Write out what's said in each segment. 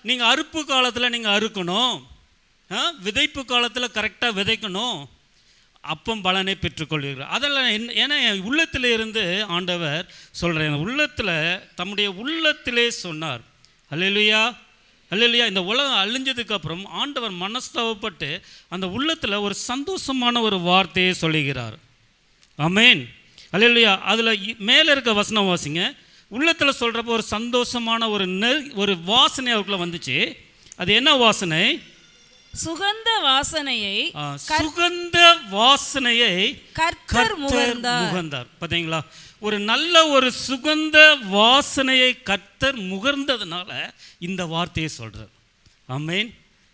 நீங்கள் அறுப்பு காலத்தில் நீங்கள் அறுக்கணும், விதைப்பு காலத்தில் கரெக்டாக விதைக்கணும், அப்பம் பலனை பெற்றுக்கொள்வீர்கள். அதெல்லாம் ஏன்னா என் உள்ளத்தில் இருந்து ஆண்டவர் சொல்கிறேன், உள்ளத்தில் தம்முடைய உள்ளத்திலே சொன்னார். அல்லேலூயா, அல்லேலூயா. இந்த உலகம் அழிஞ்சதுக்கப்புறம் ஆண்டவர் மனஸ்தாபப்பட்டு அந்த உள்ளத்தில் ஒரு சந்தோஷமான ஒரு வார்த்தையை சொல்லுகிறார். ஆமென், அல்லேலூயா. அதில் மேலே இருக்க வசனம் வாசிங்க. உள்ளத்தில் சொல்கிறப்போ ஒரு சந்தோஷமான ஒரு வாசனை அவருக்குள்ள வந்துச்சு. அது என்ன வாசனை? சுகந்த வாசனையை, சுகந்த வாசனையை கர்த்தர் முகர்ந்தார். பார்த்தீங்களா? ஒரு நல்ல ஒரு சுகந்த வாசனையை கர்த்தர் முகர்ந்ததுனால இந்த வார்த்தையை சொல்றார். ஆமென்,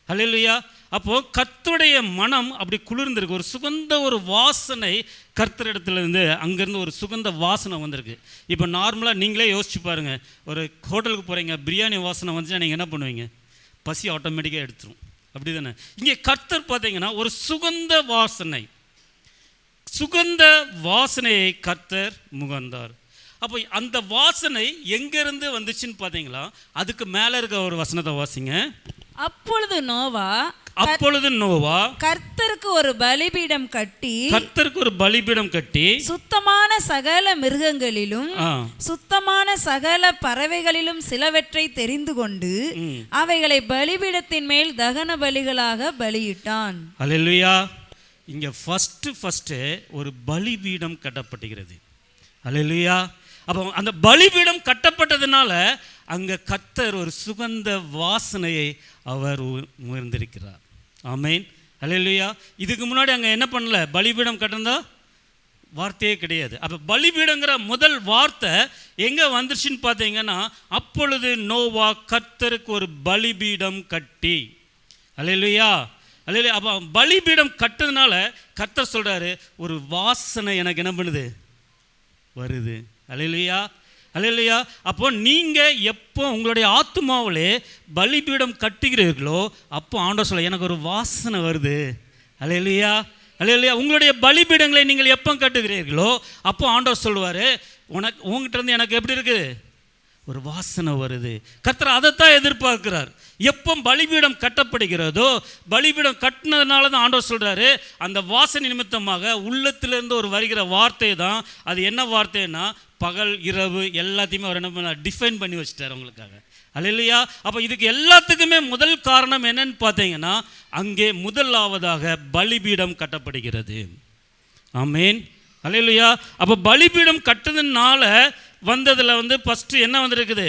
அல்லேலூயா. அப்போ கர்த்தருடைய மனம் அப்படி குளிர்ந்திருக்கு. ஒரு சுகந்த ஒரு வாசனை கர்த்தரிடத்துலேருந்து, அங்கேருந்து ஒரு சுகந்த வாசனை வந்திருக்கு. இப்போ நார்மலாக நீங்களே யோசிச்சு பாருங்கள், ஒரு ஹோட்டலுக்கு போகிறீங்க, பிரியாணி வாசனை வந்துச்சுன்னா நீங்கள் என்ன பண்ணுவீங்க? பசி ஆட்டோமேட்டிக்காக எடுத்துரும், அப்படி தானே? இங்கே கர்த்தர் பார்த்தீங்கன்னா ஒரு சுகந்த வாசனை, சுகந்த வாசனையை கர்த்தர் முகர்ந்தார். அப்போ அந்த வாசனை எங்கேருந்து வந்துச்சுன்னு பார்த்தீங்களா? அதுக்கு மேலே இருக்க ஒரு வசனத்தை வாசிங்க. அப்பொழுது நோவா கர்த்தருக்கு ஒரு பலிபீடம் கட்டி, சுத்தமான சகல மிருகங்களிலும் சுத்தமான சகல பறவைகளிலும் சிலவற்றை தெரிந்து கொண்டு அவைகளை பலிபீடத்தின் மேல் தகன பலிகளாக பலியிட்டான். அல்லேலூயா. இங்க ஃபர்ஸ்ட் ஒரு பலிபீடம் கட்டப்படுகிறது. அல்லேலூயா. அப்போ அந்த பலிபீடம் கட்டப்பட்டதுனால அங்கே கர்த்தர் ஒரு சுகந்த வாசனையை அவர் உயர்ந்திருக்கிறார். ஆமென், அல்லேலூயா. இதுக்கு முன்னாடி அங்கே என்ன பண்ணல? பலிபீடம் கட்டிருந்தா வார்த்தையே கிடையாது. அப்போ பலிபீடங்கிற முதல் வார்த்தை எங்கே வந்துருச்சுன்னு பார்த்தீங்கன்னா, அப்பொழுது நோவா கர்த்தருக்கு ஒரு பலிபீடம் கட்டி. அல்லேலூயா, அல்லேலூயா. அப்போ பலிபீடம் கட்டுறதுனால கர்த்தர் சொல்கிறாரு, ஒரு வாசனை எனக்கு என்ன பண்ணுது? வருது. அல்லேலூயா, அல்லேலூயா. அப்போ நீங்கள் எப்போ உங்களுடைய ஆத்துமாவிலே பலிபீடம் கட்டுகிறீர்களோ அப்போ ஆண்டவர் சொல்ல, எனக்கு ஒரு வாசனை வருது. அல்லேலூயா, அல்லேலூயா. உங்களுடைய பலிபீடங்களை நீங்கள் எப்போ கட்டுகிறீர்களோ அப்போ ஆண்டவர் சொல்லுவார், உங்ககிட்ட இருந்து எனக்கு எப்படி இருக்குது? ஒரு வாசனை வருது. கர்த்தர் அதைத்தான் எதிர்பார்க்கிறார். எப்போ பலிபீடம் கட்டப்படுகிறதோ, பலிபீடம் கட்டினதுனால தான் ஆண்டவர் சொல்கிறாரு, அந்த வாசனை நிமித்தமாக உள்ளத்திலிருந்து ஒரு வருகிற வார்த்தை தான். அது என்ன வார்த்தைன்னா, பகல் இரவு எல்லாத்தையுமே அவர் என்ன பண்ண டிஃபைன் பண்ணி வச்சுட்டார் உங்களுக்காக. அல்லேலூயா. அப்போ இதுக்கு எல்லாத்துக்குமே முதல் காரணம் என்னன்னு பார்த்தீங்கன்னா, அங்கே முதலாவதாக பலிபீடம் கட்டப்படுகிறது. ஆமென், அல்லேலூயா. அப்போ பலிபீடம் கட்டுறதுனால வந்ததில் ஃபஸ்ட்டு என்ன வந்திருக்குது?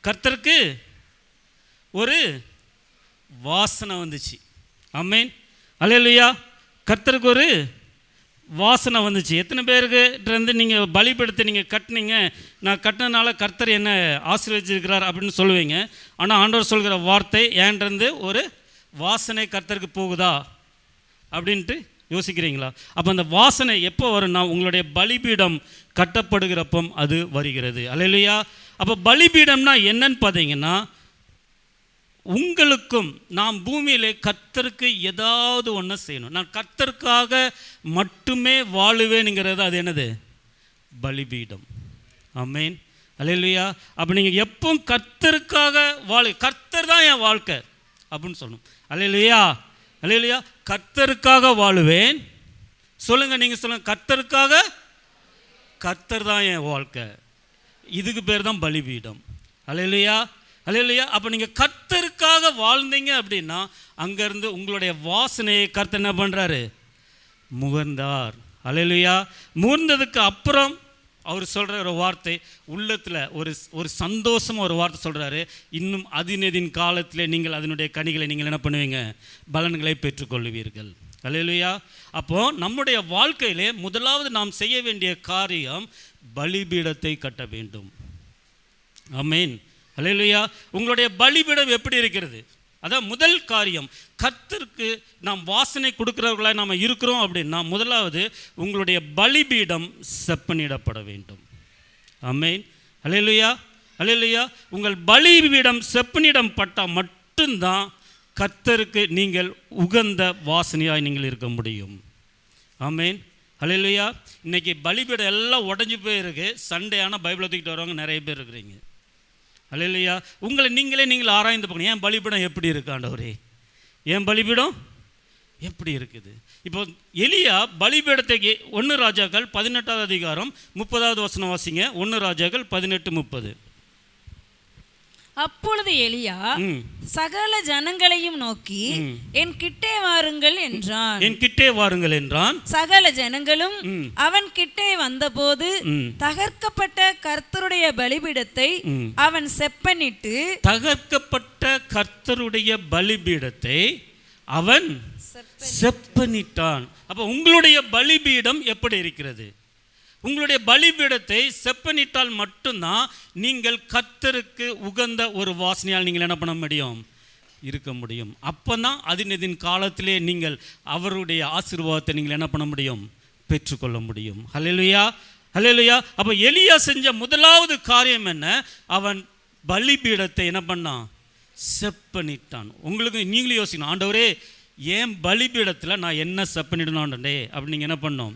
கர்த்தருக்கு ஒரு வாசனை வந்துச்சு. ஆமென், அல்லேலூயா. கர்த்தருக்கு ஒரு வாசனை வந்துச்சு. எத்தனை பேருக்கு இருந்து நீங்கள் பலிபீடத்தை நீங்கள் கட்டினீங்க, நான் கட்டினதுனால கர்த்தர் என்ன ஆசீர்வதிச்சிருக்கிறார் அப்படின்னு சொல்லுவீங்க. ஆனால் ஆண்டவர் சொல்கிற வார்த்தை, ஏன்றது ஒரு வாசனை கர்த்தருக்கு போகுதா அப்படின்ட்டு யோசிக்கிறீங்களா? அப்போ அந்த வாசனை எப்போ வரும்னா, உங்களுடைய பலிபீடம் கட்டப்படுகிறப்போ அது வருகிறது. அல்லேலூயா. அப்போ பலிபீடம்னா என்னன்னு பார்த்தீங்கன்னா, உங்களுக்கும் நாம் பூமியிலே கர்த்தருக்கு ஏதாவது ஒன்று செய்யணும், நான் கர்த்தருக்காக மட்டுமே வாழுவேனுங்கிறது அது என்னது? பலிபீடம். ஆமென், அல்லேலூயா. அப்போ நீங்கள் எப்போ கர்த்தருக்காக கர்த்தர் தான் என் வாழ்க்கை அப்படின்னு சொல்லணும். அல்லேலூயா, அல்லேலூயா. கர்த்தருக்காக வாழுவேன். சொல்லுங்கள், நீங்கள் சொல்லுங்கள், கர்த்தருக்காக, கர்த்தர் தான் என் வாழ்க்கை. இதுக்கு பேர் தான் பலிபீடம். அல்லேலூயா, அல்லேலூயா. அப்போ நீங்கள் கர்த்தருக்காக வாழ்ந்தீங்க அப்படின்னா அங்கேருந்து உங்களுடைய வாசனையை கர்த்தர் என்ன பண்ணுறாரு? முகர்ந்தார். அல்லேலூயா. முகர்ந்ததுக்கு அப்புறம் அவர் சொல்கிற ஒரு வார்த்தை, உள்ளத்தில் ஒரு சந்தோஷமாக ஒரு வார்த்தை சொல்கிறாரு, இன்னும் அதினதின் காலத்தில் நீங்கள் அதனுடைய கனிகளை நீங்கள் என்ன பண்ணுவீங்க? பலன்களை பெற்றுக்கொள்வீர்கள். அல்லேலூயா. அப்போது நம்முடைய வாழ்க்கையிலே முதலாவது நாம் செய்ய வேண்டிய காரியம் பலிபீடத்தை கட்ட வேண்டும். ஆமென், அல்லேலூயா. உங்களுடைய பலிபீடம் எப்படி இருக்கிறது? அதான் முதல் காரியம். கர்த்தருக்கு நாம் வாசனை கொடுக்கிறவர்களாக நாம் இருக்கிறோம் அப்படின்னா முதலாவது உங்களுடைய பலிபீடம் செப்பனிடப்பட வேண்டும். ஆமென், அல்லேலூயா, அல்லேலூயா. உங்கள் பலிபீடம் செப்பனிடம் பட்டால் மட்டும்தான் கர்த்தருக்கு நீங்கள் உகந்த வாசனையாய் நீங்கள் இருக்க முடியும். ஆமென், அல்லேலூயா. இன்றைக்கி பலிபீடம் எல்லாம் உடஞ்சி போயிருக்கு. சண்டே ஆனால் பைபிளை தூக்கிட்டு வரவங்க நிறைய பேர் இருக்கிறீங்க. அல்லேலூயா. உங்களை நீங்கள் ஆராய்ந்து பார்க்கணும். என் பலிபீடம் எப்படி இருக்கு ஆண்டவரே, என் பலிபீடம் எப்படி இருக்குது? இப்போ எலியா பலிபீடத்தை 1 ராஜாக்கள் 18வது அதிகாரம் 30வது வசனம் வாசிங்க. 1 ராஜாக்கள் 18:30. அப்பொழுது எலியா சகல ஜனங்களையும் நோக்கி என் கிட்டே வாருங்கள் என்றான். என் கிட்டே வாருங்கள் என்றான். சகல ஜனங்களும் அவன் கிட்டே வந்தபோது தகர்க்கப்பட்ட கர்த்தருடைய பலிபீடத்தை அவன் செப்பனிட்டு, தகர்க்கப்பட்ட கர்த்தருடைய பலிபீடத்தை அவன் செப்பனிட்டான். அப்ப உங்களுடைய பலிபீடம் எப்படி இருக்கிறது? உங்களுடைய பலிபீடத்தை செப்பனிட்டால் மட்டும்தான் நீங்கள் கர்த்தருக்கு உகந்த ஒரு வாசனையால் நீங்கள் என்ன பண்ண முடியும், இருக்க முடியும். அப்போ தான் அதின் காலத்திலே நீங்கள் அவருடைய ஆசீர்வாதத்தை நீங்கள் என்ன பண்ண முடியும், பெற்றுக்கொள்ள முடியும். ஹல்லேலூயா, ஹல்லேலூயா. அப்போ எலியா செஞ்ச முதலாவது காரியம் என்ன? அவன் பலிபீடத்தை என்ன பண்ணான், செப்பனிட்டான். உங்களுக்கு நீங்களும் யோசிக்கணும், ஆண்டவரே ஏன் பலிபீடத்தில் நான் என்ன செப்பனிடணும் ஆண்டவரே அப்படின்னு நீங்கள் என்ன பண்ணணும்,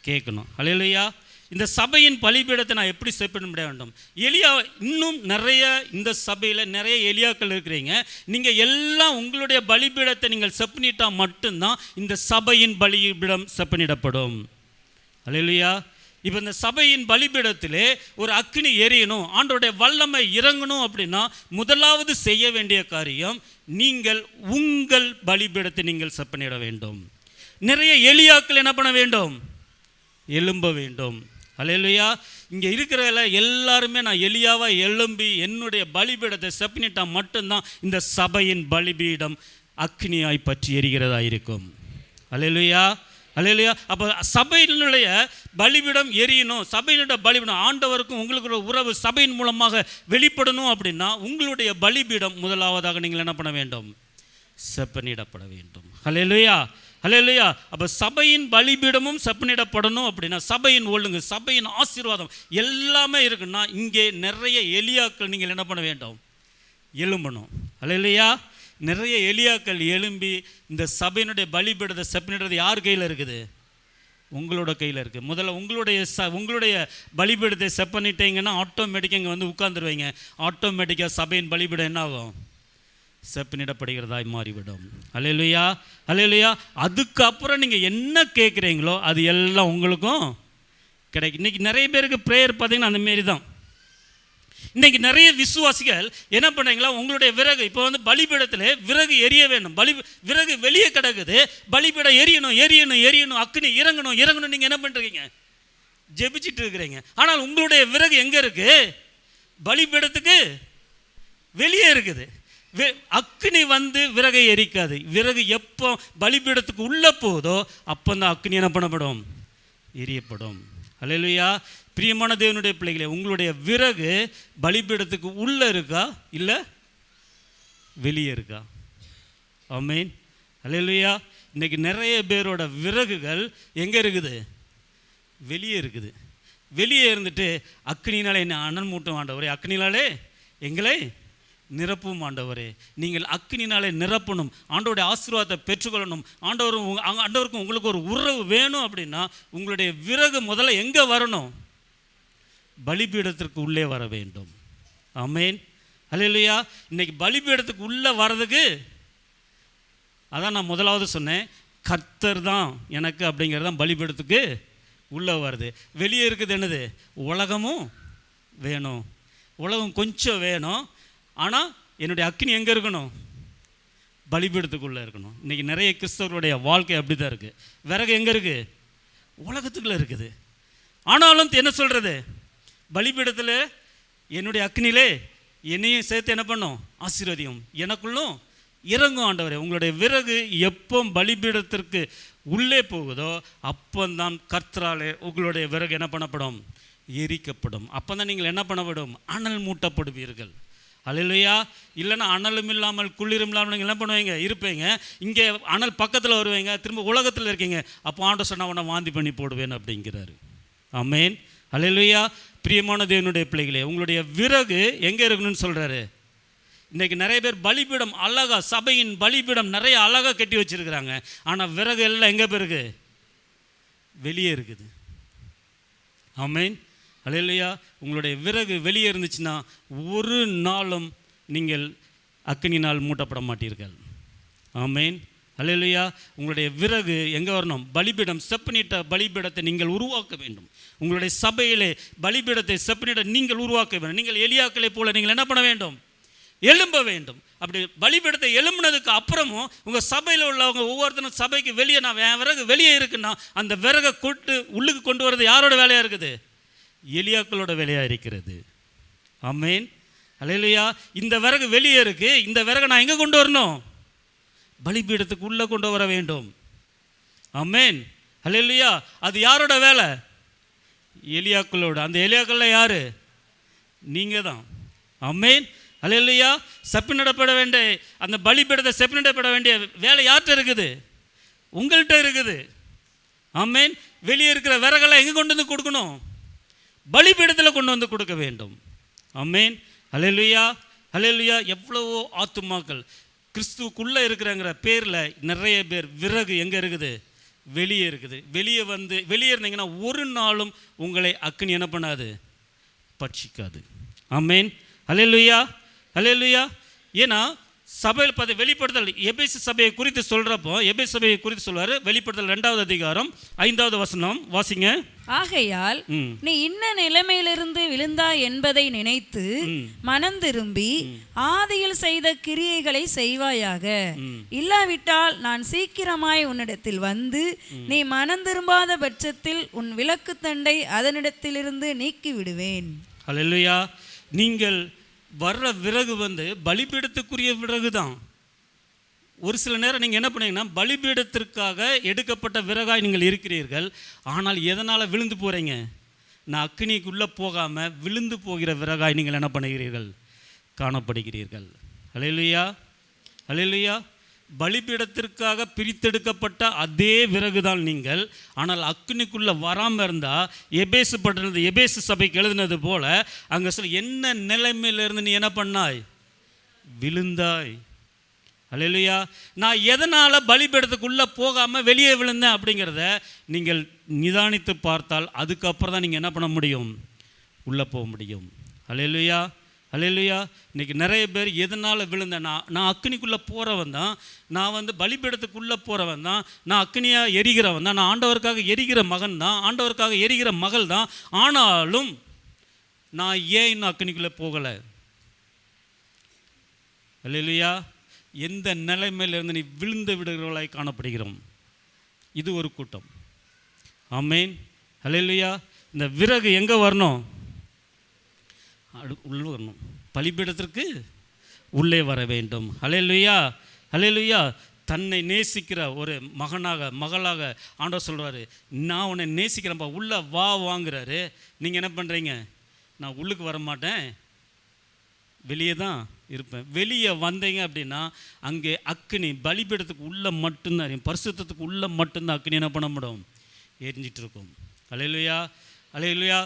கேட்கணும். ஹல்லேலூயா. இந்த சபையின் பலிபீடத்தை நான் எப்படி செப்பனிட வேண்டும்? எலியா இன்னும் நிறைய இந்த சபையில் நிறைய எலியாக்கள் இருக்கிறீங்க. நீங்கள் எல்லாம் உங்களுடைய பலிபீடத்தை நீங்கள் செப்பனிட்டால் மட்டும்தான் இந்த சபையின் பலிபீடம் செப்பனிடப்படும். ஹல்லேலூயா. இப்போ இந்த சபையின் பலிபீடத்திலே ஒரு அக்கினி எரியணும், ஆண்டவருடைய வல்லமை இறங்கணும் அப்படின்னா முதலாவது செய்ய வேண்டிய காரியம், நீங்கள் உங்கள் பலிபீடத்தை நீங்கள் செப்பனிட வேண்டும். நிறைய எலியாக்கள் என்ன பண்ண வேண்டும், எழும்ப வேண்டும். ஹல்லேலூயா. இங்கே இருக்கிற எல்லாருமே நான் எலியாவா எழும்பி என்னுடைய பலிபீடத்தை செப்பனிட்டால் மட்டும்தான் இந்த சபையின் பலிபீடம் அக்னியாய் பற்றி எரிகிறதா இருக்கும். ஹல்லேலூயா, ஹல்லேலூயா. அப்போ சபையினுடைய பலிபீடம் எரியணும், சபையினுடைய பலிபீடம் ஆண்டவருக்கும் உங்களுக்கு உறவு சபையின் மூலமாக வெளிப்படணும் அப்படின்னா உங்களுடைய பலிபீடம் முதலாவதாக நீங்கள் என்ன பண்ண வேண்டும், செப்பனிடப்பட வேண்டும். ஹல்லேலூயா, ஹல்லேலூயா. அப்போ சபையின் பலிபீடமும் செப்பனிடப்படணும் அப்படின்னா சபையின் ஒழுங்கு, சபையின் ஆசீர்வாதம் எல்லாமே இருக்குன்னா இங்கே நிறைய எலியாக்கள் நீங்கள் என்ன பண்ண வேண்டும், எழும்பணும். ஹல்லேலூயா. நிறைய எலியாக்கள் எழும்பி இந்த சபையினுடைய பலிபீடத்தை செப்பனிடுறது யார் கையில் இருக்குது, உங்களோட கையில் இருக்குது. முதல்ல உங்களுடைய பலிபீடத்தை செப்பனிட்டீங்கன்னா ஆட்டோமேட்டிக்காக இங்கே வந்து உட்காந்துருவீங்க. ஆட்டோமேட்டிக்காக சபையின் பலிபீடம் என்ன ஆகும், செப்பனிடப்படுகிறதாய் மாறிவிடும். ஹல்லேலூயா, ஹல்லேலூயா. அதுக்கப்புறம் நீங்கள் என்ன கேட்குறீங்களோ அது எல்லாம் உங்களுக்கும் கிடைக்கும். இன்றைக்கி நிறைய பேருக்கு ப்ரேயர் பார்த்தீங்கன்னா அந்தமாரி தான். இன்றைக்கி நிறைய விசுவாசிகள் என்ன பண்ணுறீங்களா, உங்களுடைய விறகு இப்போ வந்து பலிபீடத்தில் விறகு எரிய வேண்டும், விறகு வெளியே கிடக்குது, பலிபீடம் எரியணும் எரியணும் எரியணும், அக்னி இறங்கணும் இறங்கணும், நீங்கள் என்ன பண்ணுறீங்க, ஜெபிச்சிட்டு இருக்கிறீங்க. ஆனால் உங்களுடைய விறகு எங்கே இருக்குது, பலிபீடத்துக்கு வெளியே இருக்குது. அக்னி வந்து விறகை எரிக்காது. விறகு எப்போ பலிபீடத்துக்கு உள்ளே போதோ அப்போ தான் அக்னி என்ன பண்ணப்படும், எரியப்படும். ஹல்லேலூயா. பிரியமான தேவனுடைய பிள்ளைகளே, உங்களுடைய விறகு பலிபீடத்துக்கு உள்ளே இருக்கா இல்லை வெளியே இருக்கா? ஆமென், ஹல்லேலூயா. இன்றைக்கி நிறைய பேரோட விறகுகள் எங்கே இருக்குது, வெளியே இருக்குது. வெளியே இருந்துட்டு அக்னினாலே என்ன அனல் மூட்டும் ஆண்டவரே, அக்னினாலே எங்களை நிரப்பும் ஆண்டவரே. நீங்கள் அக்னினாலே நிரப்பணும், ஆண்டவருடைய ஆசீர்வாதத்தை பெற்றுக்கொள்ளணும், ஆண்டவருக்கும் உங்களுக்கு ஒரு உறவு வேணும் அப்படின்னா உங்களுடைய விறகு முதல்ல எங்கே வரணும், பலிபீடத்திற்கு உள்ளே வர வேண்டும். ஆமென், ஹல்லேலூயா. இன்னைக்கு பலிபீடத்துக்கு உள்ளே வர்றதுக்கு அதான் நான் முதலாவது சொன்னேன், கர்த்தர் தான் எனக்கு அப்படிங்கிறது தான் பலிபீடத்துக்கு உள்ளே வருது. வெளியே இருக்குது என்னது, உலகமும் வேணும், உலகம் கொஞ்சம் வேணும். ஆனால் என்னுடைய அக்னி எங்கே இருக்கணும், பலிபீடத்துக்குள்ளே இருக்கணும். இன்றைக்கி நிறைய கிறிஸ்தவர்களுடைய வாழ்க்கை அப்படி தான் இருக்குது. விறகு எங்கே இருக்குது, உலகத்துக்குள்ளே இருக்குது. ஆனாலும் என்ன சொல்கிறது, பலிபீடத்தில் என்னுடைய அக்னியிலே என்னையும் சேர்த்து என்ன பண்ணும், ஆசீர்வதியும், எனக்குள்ளும் இறங்கும் ஆண்டவரே. உங்களுடைய விறகு எப்போ பலிபீடத்திற்கு உள்ளே போகுதோ அப்போந்தான் கர்த்தராலே உங்களுடைய விறகு என்ன பண்ணப்படும், எரிக்கப்படும். அப்போ தான் நீங்கள் என்ன பண்ணப்படும், அனல் மூட்டப்படுவீர்கள். ஹல்லேலூயா. இல்லைன்னா அனலும் இல்லாமல் குளிரும் இல்லாமல் நீங்கள் என்ன பண்ணுவீங்க, இருப்பீங்க. இங்கே அனல் பக்கத்தில் வருவீங்க, திரும்ப உலகத்தில் இருக்கீங்க. அப்போ ஆண்டவர் சொன்னால் உன்னை வாந்தி பண்ணி போடுவேன் அப்படிங்கிறாரு. ஆமென், ஹல்லேலூயா. பிரியமான தேவனுடைய பிள்ளைகளே, உங்களுடைய விறகு எங்கே இருக்கணும்னு சொல்கிறாரு. இன்றைக்கி நிறைய பேர் பலிபீடம் அழகாக, சபையின் பலிபீடம் நிறைய அழகாக கட்டி வச்சுருக்கிறாங்க. ஆனால் விறகு எல்லாம் எங்கே போயிருக்கு, வெளியே இருக்குது. ஆமென், அல்லேலூயா. உங்களுடைய விறகு வெளியே இருந்துச்சுன்னா ஒரு நாளும் நீங்கள் அக்கினினால் மூட்டப்பட மாட்டீர்கள். ஆமேன். அல்லேலூயா. உங்களுடைய விறகு எங்கே வரணும்? பலிபீடம், செப்பனிட்ட பலிபீடத்தை நீங்கள் உருவாக்க வேண்டும். உங்களுடைய சபையிலே பலிபீடத்தை செப்பனிட்ட நீங்கள் உருவாக்க வேண்டும். நீங்கள் எலியாக்களை போல நீங்கள் என்ன பண்ண வேண்டும்? எழும்ப வேண்டும். அப்படி பலிபீடத்தை எழும்பினதுக்கு அப்புறமும் உங்கள் சபையில் உள்ளவங்க ஒவ்வொருத்தரும் சபைக்கு வெளியே, நான் என் விறகு வெளியே இருக்குன்னா அந்த விறகை உள்ளுக்கு கொண்டு வர்றது யாரோட வேலையாக இருக்குது? எலியாக்களோட வேலையாக இருக்கிறது. ஆமேன். அல்லேலூயா. இந்த விறகு வெளியே இருக்கு, இந்த விறகை நான் எங்கே கொண்டு வரணும்? பலிபீடத்துக்கு உள்ளே கொண்டு வர வேண்டும். ஆமேன். அல்லேலூயா. அது யாரோட வேலை? எலியாக்களோட. அந்த எலியாக்கள் யாரு? நீங்கள் தான். ஆமேன். அல்லேலூயா. செப்பனிடப்பட வேண்டிய அந்த பலிபீடத்தை செப்பனிடப்பட வேண்டிய வேலை யார்கிட்ட இருக்குது? உங்கள்கிட்ட இருக்குது. ஆமேன். வெளியே இருக்கிற விறகெல்லாம் எங்கே கொண்டு வந்து கொடுக்கணும்? பலிபீடத்தில் கொண்டு வந்து கொடுக்க வேண்டும். ஆமேன். அல்லேலூயா. அல்லேலூயா. எவ்வளவோ ஆத்துமாக்கள் கிறிஸ்துவுக்குள்ளே இருக்கிறங்கிற பேரில் நிறைய பேர் விறகு எங்கே இருக்குது? வெளியே இருக்குது. வெளியே இருந்தீங்கன்னா ஒரு நாளும் உங்களை அக்கினி என்ன பண்ணாது? பட்சிக்காது. ஆமேன். அல்லேலூயா. அல்லேலூயா. ஏன்னா சபையில் பார்த்து வெளிப்படுத்தல் எபேசு சபையை குறித்து சொல்கிறப்போ எபேசு சபையை குறித்து சொல்வார். வெளிப்படுத்தல் 2வது அதிகாரம் 5வது வசனம் வாசிங்க. ஆகையால் நீ இன்ன நிலைமையிலிருந்து விழுந்தாய் என்பதை நினைத்து மனம் திரும்பி ஆதியில் செய்த கிரியைகளை செய்வாயாக. இல்லாவிட்டால் நான் சீக்கிரமாய் உன்னிடத்தில் வந்து நீ மனம் திரும்பாத பட்சத்தில் உன் விளக்கு தண்டை அதனிடத்திலிருந்து நீக்கி விடுவேன். அல்லேலூயா. நீங்கள் வர்ற விறகு பலிபீடத்துக்குரிய விறகு தான். ஒரு சில நேரம் நீங்கள் என்ன பண்ணீங்கன்னா பலிபீடத்திற்காக எடுக்கப்பட்ட விறகாய் நீங்கள் இருக்கிறீர்கள். ஆனால் எதனால் விழுந்து போகிறீங்க? நான் அக்கினிக்குள்ளே போகாமல் விழுந்து போகிற விறகாய் நீங்கள் என்ன பண்ணுகிறீர்கள்? காணப்படுகிறீர்கள். அல்லேலூயா. அல்லேலூயா. பலிபீடத்திற்காக பிரித்தெடுக்கப்பட்ட அதே விறகு தான் நீங்கள். ஆனால் அக்கினிக்குள்ளே வராமல் இருந்தால் எபேசு பட்டணத்து எபேசு சபைக்கு எழுதினது போல் அங்கே சொல்ல என்ன நிலைமையிலிருந்து நீ என்ன பண்ணாய்? விழுந்தாய். அல்லேலூயா. நான் எதனால் பலிபீடத்துக்குள்ளே போகாமல் வெளியே விழுந்தேன் அப்படிங்கிறத நீங்கள் நிதானித்து பார்த்தால் அதுக்கப்புறம் தான் நீங்கள் என்ன பண்ண முடியும்? உள்ளே போக முடியும். அல்லேலூயா. அல்லேலூயா. இன்றைக்கி நிறைய பேர் எதனால் விழுந்தேன்? நான் அக்கினிக்குள்ளே போகிறவன் தான், நான் பலிபீடத்துக்குள்ளே போகிறவன் தான், நான் அக்கினியாக எரிகிறவன் தான், நான் ஆண்டவருக்காக எரிகிற மகன் தான், ஆண்டவருக்காக எரிகிற மகள் தான். ஆனாலும் நான் ஏன் இன்னும் அக்கினிக்குள்ளே போகலை? அல்லேலூயா. எந்த நிலைமையிலிருந்து நீ விழுந்து விடுகிறவர்களாய் காணப்படுகிறோம். இது ஒரு கூட்டம். ஆமேன். அல்லேலூயா. இந்த விறகு எங்கே வரணும்? உள்ளே வரணும். பலிபீடத்திற்கு உள்ளே வர வேண்டும். அல்லேலூயா. அல்லேலூயா. தன்னை நேசிக்கிற ஒரு மகளாக ஆண்டவர் சொல்கிறாரு, நான் உன்னை நேசிக்கிறேன்ப்பா, உள்ளே வாங்குறாரு. நீங்கள் என்ன பண்ணுறீங்க? நான் உள்ளுக்கு வர மாட்டேன், வெளியே தான் இருப்பேன். வெளியே வந்தீங்க அப்படின்னா அங்கே அக்கினி பலிபீடத்துக்கு உள்ளே மட்டும்தான், பரிசுத்தத்துக்கு உள்ளே மட்டும்தான் அக்கினி என்ன பண்ண முடியும்? எரிஞ்சிட்டு இருக்கும். அல்லேலூயா. அல்லேலூயா.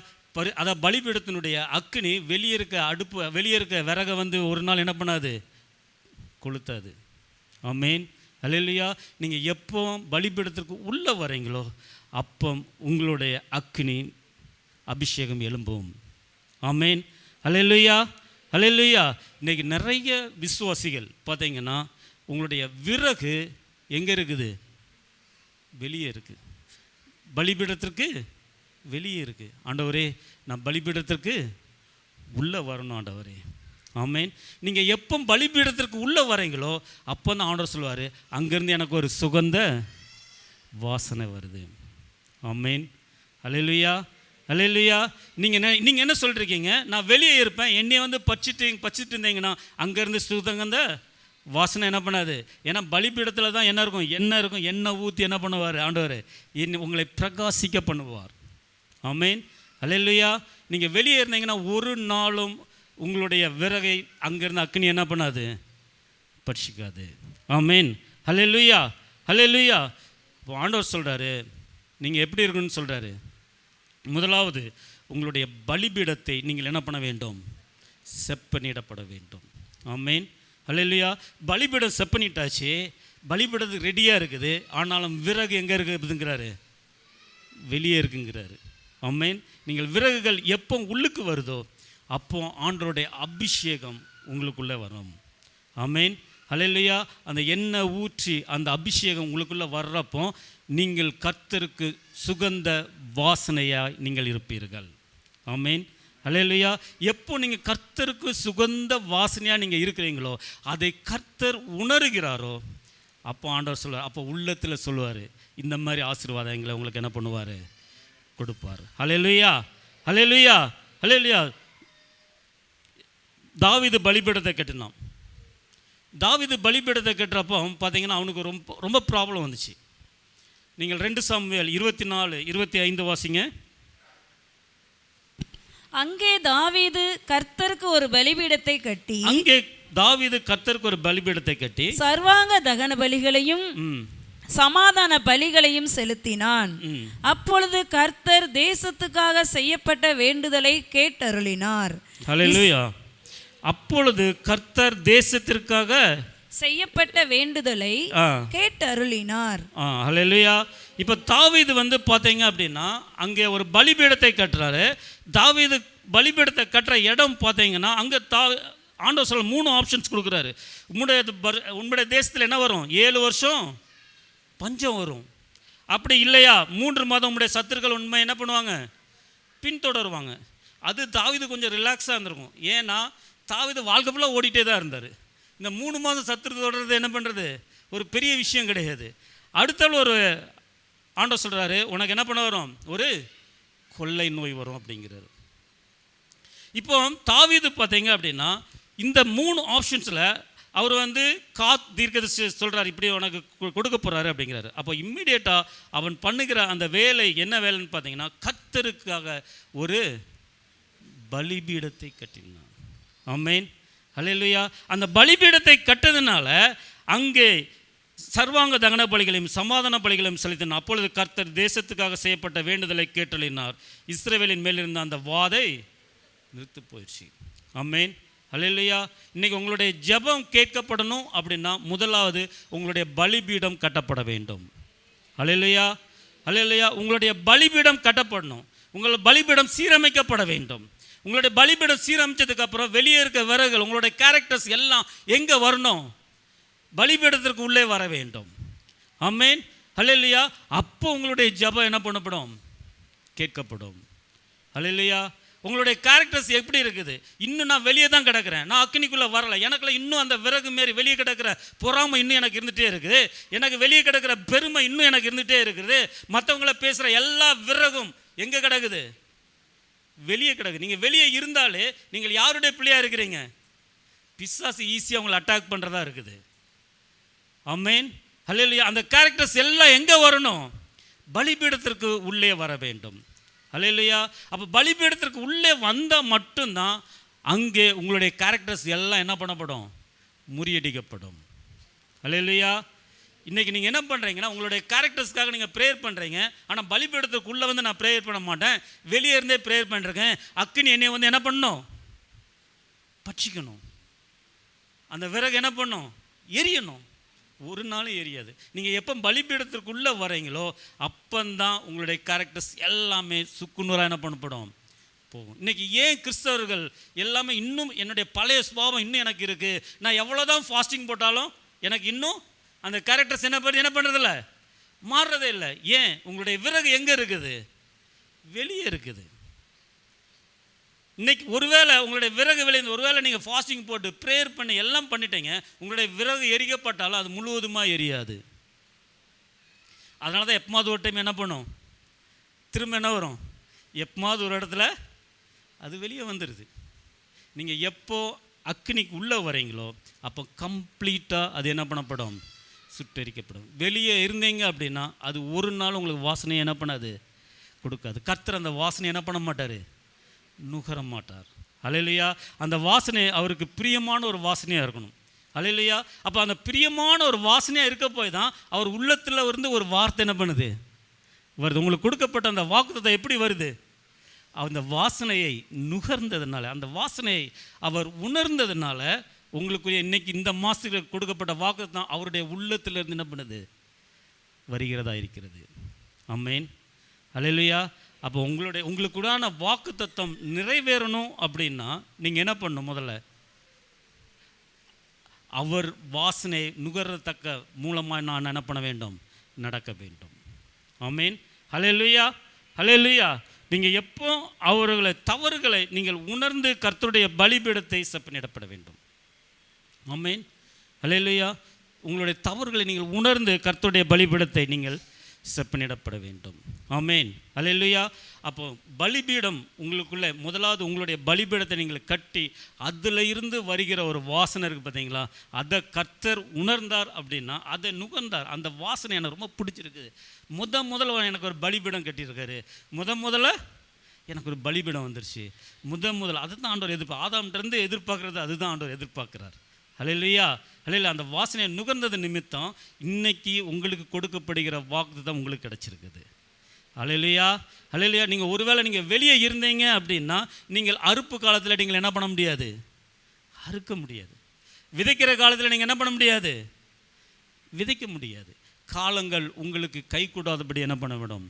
அதான் பலிபீடத்தினுடைய அக்கினி வெளியே இருக்க விறகை ஒரு நாள் என்ன பண்ணாது? கொளுத்தாது. ஆமேன். அல்லேலூயா. நீங்கள் எப்போ பலிபீடத்திற்கு உள்ளே வரீங்களோ அப்போ உங்களுடைய அக்கினி அபிஷேகம் எழும்பும். ஆமேன். அல்லேலூயா. அல்லேலூயா. இன்றைக்கி நிறைய விசுவாசிகள் பார்த்தீங்கன்னா உங்களுடைய விறகு எங்கே இருக்குது? வெளியே இருக்குது. பலிபீடத்திற்கு வெளியே இருக்குது. ஆண்டவரே, நான் பலிபீடத்திற்கு உள்ளே வரணும் ஆண்டவரே. ஆமேன். நீங்கள் எப்போ பலிபீடத்திற்கு உள்ளே வரீங்களோ அப்போ தான் ஆண்டவர் சொல்லுவார், அங்கேருந்து எனக்கு ஒரு சுகந்த வாசனை வருது. ஆமேன். அல்லேலூயா. அல்லேலூயா. நீங்கள் என்ன சொல்லிருக்கீங்க? நான் வெளியே இருப்பேன், என்னையை பச்சிட்டு இருந்தீங்கன்னா அங்கேருந்து சுகந்த வாசனை என்ன பண்ணாது? ஏன்னா பலிபீடத்தில் தான் என்ன இருக்கும்? எண்ணெய் இருக்கும். எண்ணெய் ஊற்றி என்ன பண்ணுவார் ஆண்டவர்? உங்களை பிரகாசிக்க பண்ணுவார். ஆமேன். அல்லேலூயா. நீங்கள் வெளியே இருந்தீங்கன்னா ஒரு நாளும் உங்களுடைய விறகை அங்கேருந்து அக்கினி என்ன பண்ணாது? பட்சிக்காது. ஆமேன். அல்லேலூயா. அல்லேலூயா. இப்போ ஆண்டவர் சொல்கிறாரு, நீங்கள் எப்படி இருக்கணும்னு சொல்கிறாரு. முதலாவது உங்களுடைய பலிபீடத்தை நீங்கள் என்ன பண்ண வேண்டும்? செப்பனிடப்பட வேண்டும். ஆமேன். அல்லேலூயா. பலிபீடம் செப்பனிட்டாச்சு, பலிபீடத்துக்கு ரெடியாக இருக்குது. ஆனாலும் விறகு எங்கே இருக்குதுங்கிறாரு? வெளியே இருக்குங்கிறாரு. ஆமென். நீங்கள் விறகுகள் எப்போ உள்ளுக்கு வருதோ அப்போ ஆண்டவருடைய அபிஷேகம் உங்களுக்குள்ளே வரும். ஆமென். ஹல்லேலூயா. அந்த எண்ணெய் ஊற்றி அந்த அபிஷேகம் உங்களுக்குள்ளே வர்றப்போ நீங்கள் கர்த்தருக்கு சுகந்த வாசனையாய் நீங்கள் இருப்பீர்கள். ஆமென். ஹல்லேலூயா. எப்போ நீங்கள் கர்த்தருக்கு சுகந்த வாசனையாக நீங்கள் இருக்கிறீங்களோ அதை கர்த்தர் உணர்கிறாரோ அப்போ ஆண்டவர் சொல்லுவார், அப்போ உள்ளத்தில் சொல்லுவார், இந்த மாதிரி ஆசீர்வாதங்களை உங்களுக்கு என்ன பண்ணுவார், கொடுப்பார். ஹல்லேலூயா, ஹல்லேலூயா, ஹல்லேலூயா. தாவீது பலிபீடத்தை கட்டினான். தாவீது பலிபீடத்தை கட்டுறப்போ பார்த்தீங்கன்னா அவனுக்கு ரொம்ப ப்ராப்ளம் வந்துச்சு. நீங்கள் 2 சாமுவேல் 24:25 வாசிங்க. அங்கே தாவீது கர்த்தருக்கு ஒரு பலிபீடத்தை கட்டி சர்வாங்க தகன பலிகளையும் சமாதான பலிகளையும் செலுத்தினான். அப்பொழுது கர்த்தர் தேசத்துக்காக செய்யப்பட்ட வேண்டுதலை கேட்டருளினார். ஹல்லேலூயா. அப்பொழுது கர்த்தர் தேசத்திற்காக செய்யப்பட்ட வேண்டுதலை கேட்டருளினார். ஹல்லேலூயா. இப்போ தாவீது பார்த்தீங்க அப்படின்னா அங்கே ஒரு பலிபீடத்தை கட்டுறாரு. தாவீது பலிபீடத்தை கட்டுற இடம் பார்த்தீங்கன்னா அங்கே ஆண்டவர் சொல்ல 3 ஆப்ஷன்ஸ் கொடுக்குறாரு. உங்களுடைய தேசத்தில் என்ன வரும், 7 வருஷம் பஞ்சம் வரும். அப்படி இல்லையா 3 மாதம் உங்களுடைய சத்துருக்கள் உண்மை என்ன பண்ணுவாங்க, பின்தொடருவாங்க. அது தாவீது கொஞ்சம் ரிலாக்ஸாக இருந்திருக்கும். ஏன்னா தாவீது வாழ்க்கை ஃபுல்லாக ஓடிட்டே தான் இருந்தார். இந்த 3 மாதம் சத்துரு தொடர்றது என்ன பண்ணுறது ஒரு பெரிய விஷயம் கிடையாது. அடுத்தாலும் ஒரு ஆண்டவர் சொல்கிறாரு, உனக்கு என்ன பண்ண வரும், ஒரு கொள்ளை நோய் வரும் அப்படிங்கிறாரு. இப்போ தாவீது பார்த்தீங்க அப்படின்னா இந்த 3 ஆப்ஷன்ஸில் அவர் தீர்க்கதரிசி சொல்கிறார், இப்படி உனக்கு கொடுக்க போகிறாரு அப்படிங்கிறாரு. அப்போ இம்மிடியேட்டாக அவன் பண்ணுகிற அந்த வேலை என்ன வேலைன்னு பார்த்தீங்கன்னா கர்த்தருக்காக ஒரு பலிபீடத்தை கட்டினான். ஆமென். ஹல்லேலூயா. அந்த பலிபீடத்தை கட்டதுனால அங்கே சர்வாங்க தகன பலிகளையும் சமாதான பலிகளையும் செலுத்தினார். அப்பொழுது கர்த்தர் தேசத்துக்காக செய்யப்பட்ட வேண்டுதலை கேட்டளினார். இஸ்ரவேலின் மேல் இருந்த அந்த வாதை நிறுத்து போயிடுச்சு. ஆமென். ஹல்லேலூயா. இன்றைக்கி உங்களுடைய ஜெபம் கேட்கப்படணும் அப்படின்னா முதலாவது உங்களுடைய பலிபீடம் கட்டப்பட வேண்டும். ஹல்லேலூயா, ஹல்லேலூயா. உங்களுடைய பலிபீடம் கட்டப்படணும். உங்களுடைய பலிபீடம் சீரமைக்கப்பட வேண்டும். உங்களுடைய பலிபீடம் சீரமைச்சதுக்கப்புறம் வெளியே இருக்க விறகுகள் உங்களுடைய கேரக்டர்ஸ் எல்லாம் எங்கே வரணும், பலிபீடத்திற்கு உள்ளே வர வேண்டும். ஆமென். ஹல்லேலூயா. அப்போ உங்களுடைய ஜெபம் என்ன பண்ணப்படும், கேட்கப்படும். ஹல்லேலூயா. உங்களுடைய கேரக்டர்ஸ் எப்படி இருக்குது, இன்னும் நான் வெளியே தான் கிடக்கிறேன், நான் அக்கினிக்குள்ளே வரலை, எனக்குள்ள இன்னும் அந்த விறகு மாரி வெளியே கிடக்கிற பொறாமை இன்னும் எனக்கு இருந்துகிட்டே இருக்குது, எனக்கு வெளியே கிடக்கிற பெருமை இன்னும் எனக்கு இருந்துகிட்டே இருக்குது, மற்றவங்கள பேசுகிற எல்லா விறகும் எங்கே கிடக்குது, வெளியே கிடக்கு. நீங்கள் வெளியே இருந்தாலே நீங்கள் யாருடைய பிள்ளையாக இருக்கிறீங்க, பிசாசு ஈஸியாக உங்களை அட்டாக் பண்ணுறதா இருக்குது. ஆமென். ஹல்லேலூயா. அந்த கேரக்டர்ஸ் எல்லாம் எங்கே வரணும், பலிபீடத்திற்கு உள்ளே வர வேண்டும். ஹல்லேலூயா. அப்போ பலிபீடத்திற்கு உள்ளே வந்தால் மட்டும்தான் அங்கே உங்களுடைய கேரக்டர்ஸ் எல்லாம் என்ன பண்ணப்படும், முறியடிக்கப்படும். ஹல்லேலூயா. இன்றைக்கி நீங்கள் என்ன பண்ணுறீங்கன்னா உங்களுடைய கேரக்டர்ஸ்க்காக நீங்கள் ப்ரேயர் பண்ணுறீங்க. ஆனால் பலிபீடத்துக்குள்ளே நான் ப்ரேயர் பண்ண மாட்டேன், வெளியே இருந்தே ப்ரேயர் பண்ணுறேன். அக்கினி என்னை என்ன பண்ணணும், பட்சிக்கணும். அந்த விறகு என்ன பண்ணும், எரியணும். ஒரு நாளும் எரியாது. நீங்கள் எப்போ பலிபீடத்திற்குள்ளே வரீங்களோ அப்பந்தான் உங்களுடைய கேரக்டர்ஸ் எல்லாமே சுக்குநூறாக என்ன பண்ணப்படும், போகும். இன்றைக்கி ஏன் கிறிஸ்தவர்கள் எல்லாமே இன்னும் என்னுடைய பழைய சுபாவம் இன்னும் எனக்கு இருக்குது, நான் எவ்வளோ தான் ஃபாஸ்டிங் போட்டாலும் எனக்கு இன்னும் அந்த கேரக்டர்ஸ் என்ன பண்ணுறதில்ல, மாறுறதே இல்லை. ஏன், உங்களுடைய விறகு எங்கே இருக்குது, வெளியே இருக்குது. இன்றைக்கி ஒருவேளை உங்களுடைய விறகு விளைந்து ஒருவேளை நீங்கள் ஃபாஸ்டிங் போட்டு ப்ரேயர் பண்ணி எல்லாம் பண்ணிட்டீங்க, உங்களுடைய விறகு எரிக்கப்பட்டாலும் அது முழுவதுமாக எரியாது. அதனால தான் எப்பமாவது ஒரு டைம் என்ன பண்ணும், திரும்ப என்ன வரும், எப்பமாவது ஒரு இடத்துல அது வெளியே வந்துடுது. நீங்கள் எப்போ அக்னிக்கு உள்ளே வரீங்களோ அப்போ கம்ப்ளீட்டாக அது என்ன பண்ணப்படும், சுட்டரிக்கப்படும். வெளியே இருந்தீங்க அப்படின்னா அது ஒரு நாள் உங்களுக்கு வாசனையை என்ன பண்ணாது, கொடுக்காது. கர்த்தர் அந்த வாசனை என்ன பண்ண மாட்டார், நுகர மாட்டார். ஹல்லேலூயா. அந்த வாசனை அவருக்கு பிரியமான ஒரு வாசனையாக இருக்கணும். ஹல்லேலூயா. அப்போ அந்த பிரியமான ஒரு வாசனையாக இருக்க போய் தான் அவர் உள்ளத்தில் இருந்து ஒரு வார்த்தை என்ன பண்ணுது, வருது. உங்களுக்கு கொடுக்கப்பட்ட அந்த வாக்குத்தத்தம் எப்படி வருது, அந்த வாசனையை நுகர்ந்ததுனால, அந்த வாசனையை அவர் உணர்ந்ததுனால உங்களுக்குரிய இன்னைக்கு இந்த மாதத்துக்கு கொடுக்கப்பட்ட வாக்குத்தத்தம் அவருடைய உள்ளத்தில் இருந்து என்ன பண்ணுது, வருகிறதா இருக்கிறது. ஆமென். ஹல்லேலூயா. அப்போ உங்களுக்குடான வாக்குத்தத்தம் நிறைவேறணும் அப்படின்னா நீங்கள் என்ன பண்ணணும்? முதல்ல அவர் வாசனை நுகரத்தக்க மூலமாக நான் என்ன பண்ண வேண்டும்? நடக்க வேண்டும். ஆமீன். ஹல்லேலூயா, ஹல்லேலூயா. நீங்கள் எப்போ அவர்களை தவறுகளை நீங்கள் உணர்ந்து கர்த்தருடைய பலிபீடத்தை செப்பனிடப்பட வேண்டும். ஆமீன். ஹல்லேலூயா. உங்களுடைய தவறுகளை நீங்கள் உணர்ந்து கர்த்தருடைய பலிபீடத்தை நீங்கள் செப்பனிடப்பட வேண்டும். ஆமேன். ஹல்லேலூயா. அப்போ பலிபீடம் உங்களுக்குள்ளே முதலாவது உங்களுடைய பலிபீடத்தை நீங்கள் கட்டி அதில் இருந்து வருகிற ஒரு வாசனை இருக்குது பார்த்தீங்களா, அதை கர்த்தர் உணர்ந்தார் அப்படின்னா அதை நுகர்ந்தார். அந்த வாசனை எனக்கு ரொம்ப பிடிச்சிருக்குது. முதல்ல எனக்கு ஒரு பலிபீடம் கட்டியிருக்காரு, முதல்ல எனக்கு ஒரு பலிபீடம் வந்துருச்சு. முதல்ல அதுதான் ஆண்டவர் ஆதாம்கிட்டேருந்து எதிர்பார்க்குறது அதுதான் ஆண்டவர் எதிர்பார்க்குறார். ஹல்லேலூயா, ஹல்லேலூயா. அந்த வாசனையை நுகர்ந்தது நிமித்தம் இன்னைக்கு உங்களுக்கு கொடுக்கப்படுகிற வாக்குத்தத்தம் உங்களுக்கு கிடச்சிருக்குது. ஹல்லேலூயா, ஹல்லேலூயா. நீங்கள் ஒருவேளை நீங்கள் வெளியே இருந்தீங்க அப்படின்னா நீங்கள் அறுப்பு காலத்தில் நீங்கள் என்ன பண்ண முடியாது? அறுக்க முடியாது. விதைக்கிற காலத்தில் நீங்கள் என்ன பண்ண முடியாது? விதைக்க முடியாது. காலங்கள் உங்களுக்கு கை கூடாதபடி என்ன பண்ணவிடும்?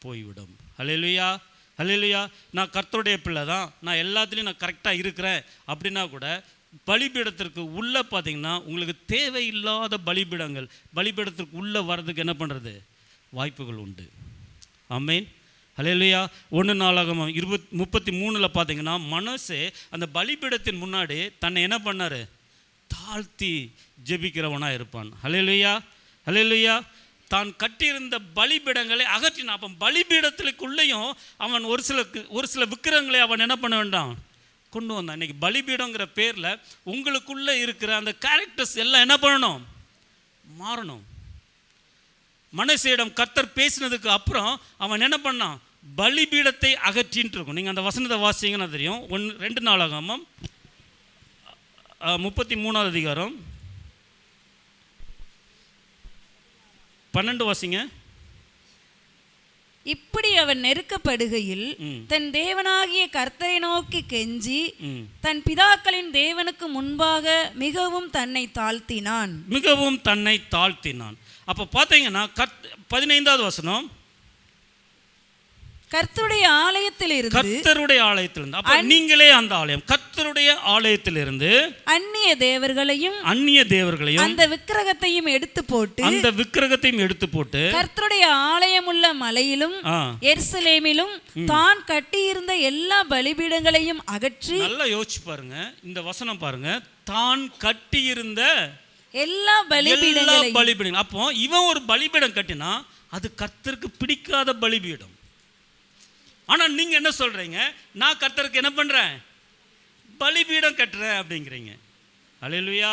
போய்விடும். ஹல்லேலூயா, ஹல்லேலூயா. நான் கர்த்தருடைய பிள்ளை தான், நான் எல்லாத்துலேயும் நான் கரெக்டாக இருக்கிறேன் அப்படின்னா கூட பலிபீடத்திற்கு உள்ளே பார்த்தீங்கன்னா உங்களுக்கு தேவையில்லாத பலிபீடத்திற்கு உள்ளே வர்றதுக்கு என்ன பண்ணுறது? வாய்ப்புகள் உண்டு. ஆமேன். ஹல்லேலூயா. 1 நாளாகமம் 33 பார்த்தீங்கன்னா மனோசே அந்த பலிபீடத்தின் முன்னாடி தன்னை என்ன பண்ணார்? தாழ்த்தி ஜெபிக்கிறவனாக இருப்பான். ஹல்லேலூயா, ஹல்லேலூயா. தான் கட்டியிருந்த பலிபீடங்களை அகற்றினான். அப்போ பலிபீடத்திற்குள்ளேயும் அவன் ஒரு சில விக்கிரங்களை அவன் என்ன பண்ண வேண்டாம்? கொண்டு வந்தான். இன்றைக்கி பலிபீடங்கிற பேரில் உங்களுக்குள்ளே இருக்கிற அந்த கேரக்டர்ஸ் எல்லாம் என்ன பண்ணணும்? மாறணும். மனசேயிடம் கர்த்தர் பேசினதுக்கு அப்புறம் அவன் என்ன பண்ணான்? பலிபீடத்தை அகற்றின்னு இருக்கும். நீங்கள் அந்த வசனத்தை வாசிங்கன்னா தெரியும். 2 நாளாகமம் 33 அதிகாரம் 12 வாசிங்க. இப்படி அவன் நெருக்கப்படுகையில் தன் தேவனாகிய கர்த்தரை நோக்கி கெஞ்சி தன் பிதாக்களின் தேவனுக்கு முன்பாக மிகவும் தன்னை தாழ்த்தினான். அப்போ பார்த்தீங்கன்னா 15வது வசனம், கர்த்தருடைய ஆலயத்திலிருந்து அப்ப நீங்களே அந்த ஆலயம், கர்த்தருடைய ஆலயத்திலிருந்து அந்நிய தேவர்களையும் அந்த விக்கிரகத்தையும் எடுத்து போட்டு கர்த்தருடைய ஆலயம் உள்ள மலையிலும் எருசலேமிலும் தான் கட்டியிருந்த எல்லா பலிபீடங்களையும் அகற்றி. நல்லா யோசிச்சு பாருங்க இந்த வசனம் பாருங்க. தான் கட்டியிருந்த எல்லா பலிபீடங்களையும். அப்போ இவன் ஒரு பலிபீடம் கட்டினா அது கர்த்தருக்கு பிடிக்காத பலிபீடம். ஆனால் நீங்கள் என்ன சொல்கிறீங்க? நான் கர்த்தருக்கு என்ன பண்ணுறேன்? பலிபீடம் கட்டுறேன் அப்படிங்கிறீங்க. ஹல்லேலூயா.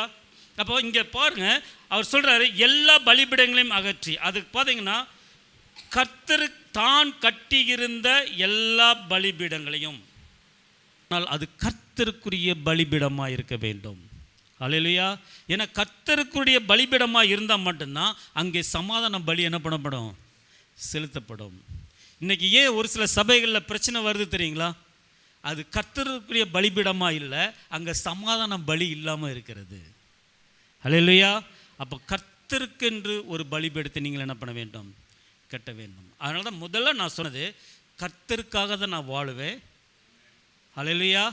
அப்போ இங்கே பாருங்கள், அவர் சொல்கிறாரு எல்லா பலிபீடங்களையும் அகற்றி. அதுக்கு பார்த்தீங்கன்னா கர்த்தருக்கு தான் கட்டியிருந்த எல்லா பலிபீடங்களையும், ஆனால் அது கர்த்தருக்குரிய பலிபீடமாக இருக்க வேண்டும். ஹல்லேலூயா. ஏன்னா கர்த்தருக்குரிய பலிபீடமாக இருந்தால் மட்டும்தான் அங்கே சமாதான பலி என்ன பண்ணப்படும்? செலுத்தப்படும். இன்றைக்கி ஏன் ஒரு சில சபைகளில் பிரச்சனை வருது தெரியுங்களா? அது கர்த்தருக்குரிய பலிபீடமாக இல்லை, அங்கே சமாதான பலி இல்லாமல் இருக்கிறது. ஹல்லேலூயா. அப்போ கர்த்தருக்கென்று ஒரு பலிபீடத்தை நீங்கள் என்ன பண்ண வேண்டும்? கட்ட வேண்டும். அதனால தான் முதல்ல நான் சொன்னது கர்த்தருக்காக தான் நான் வாழுவேன். ஹல்லேலூயா.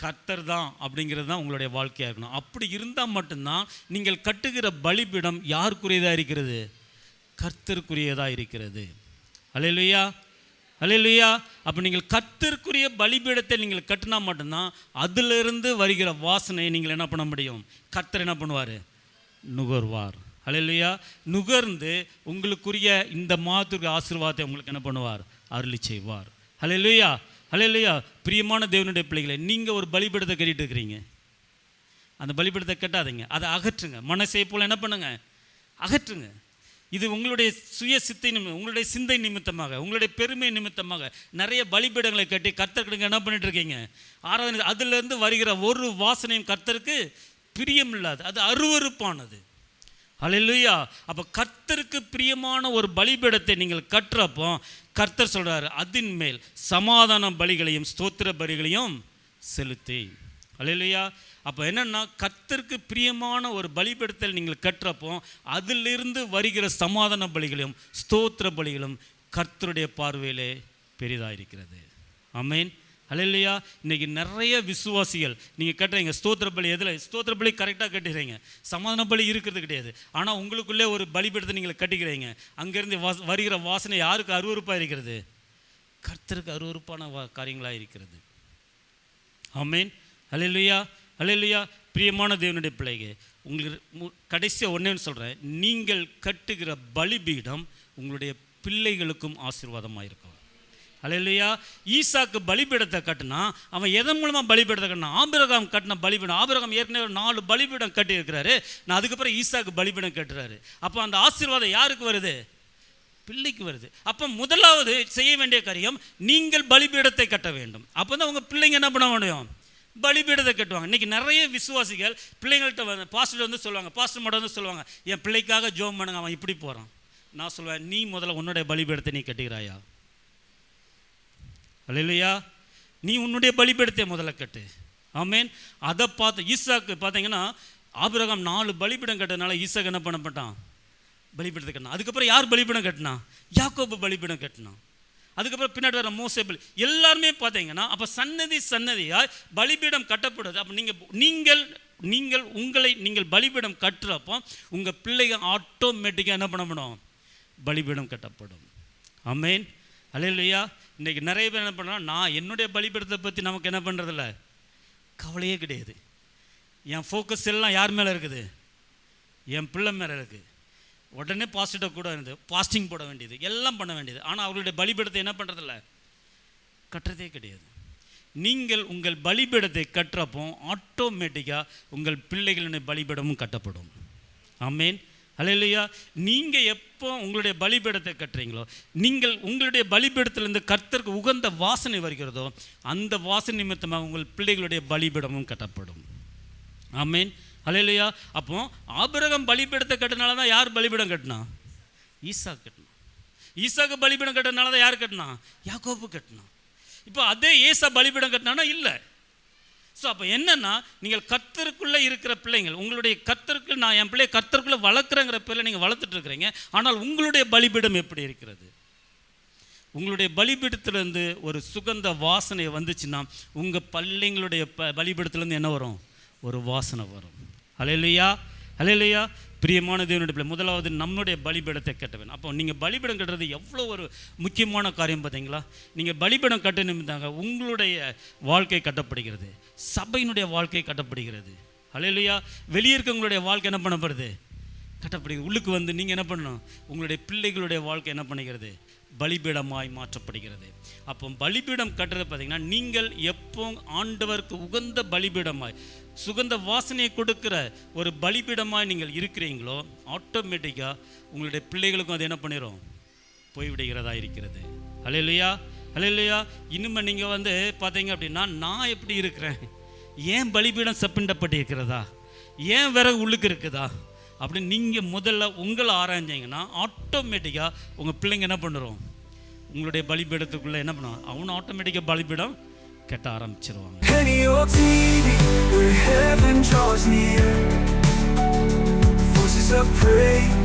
கர்த்தர் தான் அப்படிங்கிறது தான் உங்களுடைய வாழ்க்கையாக இருக்கணும். அப்படி இருந்தால் மட்டும்தான் நீங்கள் கட்டுகிற பலிபீடம் யாருக்குரியதாக இருக்கிறது? கர்த்தருக்குரியதாக இருக்கிறது. ஹல்லேலூயா, ஹல்லேலூயா. அப்போ நீங்கள் கர்த்தருக்குரிய பலிபீடத்தை நீங்கள் கட்டினா மட்டும்தான் அதிலிருந்து வருகிற வாசனையை நீங்கள் என்ன பண்ண முடியும்? கர்த்தர் என்ன பண்ணுவார்? நுகர்வார். ஹல்லேலூயா. நுகர்ந்து உங்களுக்குரிய இந்த மாதத்துக்கு ஆசீர்வாதத்தை உங்களுக்கு என்ன பண்ணுவார்? அருளி செய்வார். ஹல்லேலூயா, ஹல்லேலூயா. பிரியமான தேவனுடைய பிள்ளைகளை, நீங்கள் ஒரு பலிபீடத்தை கட்டிட்டு இருக்கிறீங்க. அந்த பலிபீடத்தை கட்டாதீங்க, அதை அகற்றுங்க. மனசை போல் என்ன பண்ணுங்க? அகற்றுங்க. இது உங்களுடைய சுய சித்தை உங்களுடைய சிந்தை நிமித்தமாக, உங்களுடைய பெருமை நிமித்தமாக நிறைய பலிபீடங்களை கட்டி கர்த்தருக்கு என்ன பண்ணிட்டு இருக்கீங்க? ஆராதனை. அதிலிருந்து வருகிற ஒரு வாசனையும் கர்த்தருக்கு பிரியம் இல்லாது, அது அருவருப்பானது. ஹல்லேலூயா. அப்போ கர்த்தருக்கு பிரியமான ஒரு பலிபீடத்தை நீங்கள் கட்டுறப்போ கர்த்தர் சொல்கிறாரு, அதன் மேல் சமாதான பலிகளையும் ஸ்தோத்திர பலிகளையும் செலுத்தி. ஹல்லேலூயா. அப்போ என்னென்னா கர்த்தருக்கு பிரியமான ஒரு பலிபீடத்தில் நீங்கள் கட்டுறப்போ அதிலிருந்து வருகிற சமாதான பலிகளையும் ஸ்தோத்திர பலிகளும் கர்த்தருடைய பார்வையிலே பெரிதாக இருக்கிறது. ஆமென். அல்லேலூயா. இன்றைக்கி நிறைய விசுவாசிகள் நீங்கள் கட்டுறீங்க ஸ்தோத்திர பலி, எதில் ஸ்தோத்திர பலி கரெக்டாக கட்டுறீங்க, சமாதான பலி இருக்கிறது கிடையாது. ஆனால் உங்களுக்குள்ளே ஒரு பலிபீடத்தை நீங்கள் கட்டிக்கிறீங்க. அங்கேருந்து வருகிற வாசனை யாருக்கு அருவருப்பாக இருக்கிறது? கர்த்தருக்கு அருவருப்பான காரியங்களாக இருக்கிறது. ஆமென். அல்லேலூயா. அல்லேலூயா. பிரியமான தேவனுடைய பிள்ளைகள், உங்களுக்கு கடைசியாக ஒன்றேன்னு சொல்கிறேன், நீங்கள் கட்டுகிற பலிபீடம் உங்களுடைய பிள்ளைகளுக்கும் ஆசீர்வாதமாக இருக்கும். அல்லேலூயா. ஈசாக்கு பலிபீடத்தை கட்டினா அவன் எதன் மூலமாக பலிபீடத்தை கட்டினா? ஆபிரகாம் கட்டின பலிபீடம். ஆபிரகாம் ஏற்கனவே 4 பலிபீடம் கட்டி இருக்கிறாரு. நான் அதுக்கப்புறம் ஈசாக்கு பலிபீடம் கட்டுறாரு. அப்போ அந்த ஆசீர்வாதம் யாருக்கு வருது? பிள்ளைக்கு வருது. அப்போ முதலாவது செய்ய வேண்டிய காரியம், நீங்கள் பலிபீடத்தை கட்ட வேண்டும். அப்போ தான் உங்கள் பிள்ளைங்க என்ன பண்ண முடியும்? பலிபீடத்தை கட்டுவாங்க. இன்றைக்கி நிறைய விசுவாசிகள் பிள்ளைங்கள்ட்ட வந்து பாஸ்டர் வந்து சொல்லுவாங்க, பாஸ்டர் மட்டும் வந்து சொல்லுவாங்க, என் பிள்ளைக்காக ஜோம் பண்ணுங்க, அவன் இப்படி போகிறான். நான் சொல்லுவேன், நீ முதல்ல உன்னுடைய பலிபீடத்தை நீ கட்டுகிறாயா? அல்லேலூயா. நீ உன்னுடைய பலிபீடத்தை முதல்ல கட்டு. ஆமென். அதை பார்த்து ஈசாக்கு பார்த்தீங்கன்னா ஆபிரகாம் 4 பலிபீடம் கட்டினால ஈசாக்கு என்ன பண்ணப்பட்டான்? பலிபீடத்தை கட்டினான். அதுக்கப்புறம் யார் பலிபீடம் கட்டினா? யாக்கோபு பலிபீடம் கட்டினான். அதுக்கப்புறம் பின்னாடி வர மோசே பலி, எல்லாருமே பார்த்தீங்கன்னா அப்போ சன்னதியாய் பலிபீடம் கட்டப்படுது. அப்போ நீங்கள் உங்களை பலிபீடம் கட்டுறப்போ உங்கள் பிள்ளைங்க ஆட்டோமேட்டிக்காக என்ன பண்ணப்படும்? பலிபீடம் கட்டப்படும். ஆமென். அல்லேலூயா. இன்றைக்கி நிறைய பேர் என்ன பண்ணுறாங்க, நான் என்னுடைய பலிபீடத்தை பற்றி நமக்கு என்ன பண்ணுறதில்ல, கவலையே கிடையாது. என் ஃபோக்கஸ் எல்லாம் யார் மேலே இருக்குது? என் பிள்ளை மேலே இருக்குது. உடனே பாஸ்டர்கிட்ட கூட இருந்து பாஸ்டிங் போட வேண்டியது, எல்லாம் பண்ண வேண்டியது. ஆனால் அவர்களுடைய பலிபீடத்தை என்ன பண்ணுறதில்ல, கட்டுறதே கிடையாது. நீங்கள் உங்கள் பலிபீடத்தை கட்டுறப்போ ஆட்டோமேட்டிக்காக உங்கள் பிள்ளைகளின் பலிபீடமும் கட்டப்படும். ஆமென். அல்லேலூயா. நீங்கள் எப்போ உங்களுடைய பலிபீடத்தை கட்டுறீங்களோ, நீங்கள் உங்களுடைய பலிபீடத்திலிருந்து கர்த்தருக்கு உகந்த வாசனை வருகிறதோ, அந்த வாசனை நிமித்தமாக உங்கள் பிள்ளைகளுடைய பலிபீடமும் கட்டப்படும். ஆமென். அல்லேலூயா. அப்போ ஆபிரகாம் பலிபீடத்தை கட்டினால தான் யார் பலிபீடம் கட்டினா? ஈசாக்கு கட்டினா. ஈசாக்கு பலிபீடம் கட்டினால தான் யார் கட்டினா? யாக்கோபு கட்டினா. இப்போ அதே ஏசா பலிபீடம் கட்டினானா? இல்லை. ஸோ அப்போ என்னென்னா, நீங்கள் கர்த்தருக்குள்ளே இருக்கிற பிள்ளைங்கள், உங்களுடைய கர்த்தருக்கு, நான் என் பிள்ளையை கர்த்தருக்குள்ளே வளர்க்குறேங்கிற பிள்ளை நீங்கள் வளர்த்துட்டு இருக்கிறீங்க. ஆனால் உங்களுடைய பலிபீடம் எப்படி இருக்கிறது? உங்களுடைய பலிபீடத்திலேருந்து ஒரு சுகந்த வாசனை வந்துச்சுன்னா உங்கள் பிள்ளைங்களுடைய பலிபீடத்துலேருந்து என்ன வரும்? ஒரு வாசனை வரும். அல்லேலூயா. அல்லேலூயா. பிரியமான தேவனுடைய பிள்ளை, முதலாவது நம்முடைய பலிபீடத்தை கட்ட வேண்டும். அப்போ நீங்கள் பலிபீடம் கட்டுறது எவ்வளோ ஒரு முக்கியமான காரியம் பார்த்தீங்களா? நீங்கள் பலிபீடம் கட்ட நிமித்தாங்க உங்களுடைய வாழ்க்கை கட்டப்படுகிறது, சபையினுடைய வாழ்க்கை கட்டப்படுகிறது. அல்லேலூயா. வெளியே இருக்கவங்களுடைய வாழ்க்கை என்ன பண்ணப்படுது? கட்டப்படுகிறது. உள்ளுக்கு வந்து நீங்கள் என்ன பண்ணணும்? உங்களுடைய பிள்ளைகளுடைய வாழ்க்கை என்ன பண்ணுகிறது? பலிபீடமாய் மாற்றப்படுகிறது. அப்போ பலிபீடம் கட்டுறது பார்த்தீங்கன்னா, நீங்கள் எப்போ ஆண்டவருக்கு உகந்த பலிபீடமாய் சுகந்த வாசனையை கொடுக்குற ஒரு பலிபீடமாய் நீங்கள் இருக்கிறீங்களோ, ஆட்டோமேட்டிக்காக உங்களுடைய பிள்ளைகளுக்கும் அது என்ன பண்ணிடும்? போய்விடுகிறதா இருக்கிறது. அல்லேலூயா. அல்லேலூயா. இனிமேல் நீங்கள் வந்து பார்த்தீங்க அப்படின்னா, நான் எப்படி இருக்கிறேன், ஏன் பலிபீடம் செப்பண்டப்பட்டு இருக்கிறதா, ஏன் விறகு உள்ளுக்கு இருக்குதா அப்படின்னு நீங்கள் முதல்ல உங்களை ஆராய்ஞ்சிங்கன்னா ஆட்டோமேட்டிக்காக உங்கள் பிள்ளைங்க என்ன பண்ணுறோம்? உங்களுடைய பலிபீடத்துக்குள்ளே என்ன பண்ணுவோம்? அவனும் ஆட்டோமேட்டிக்காக பலிபீடம் கட்ட ஆரம்பிச்சிருவாங்க. Heaven draws near, forces of praise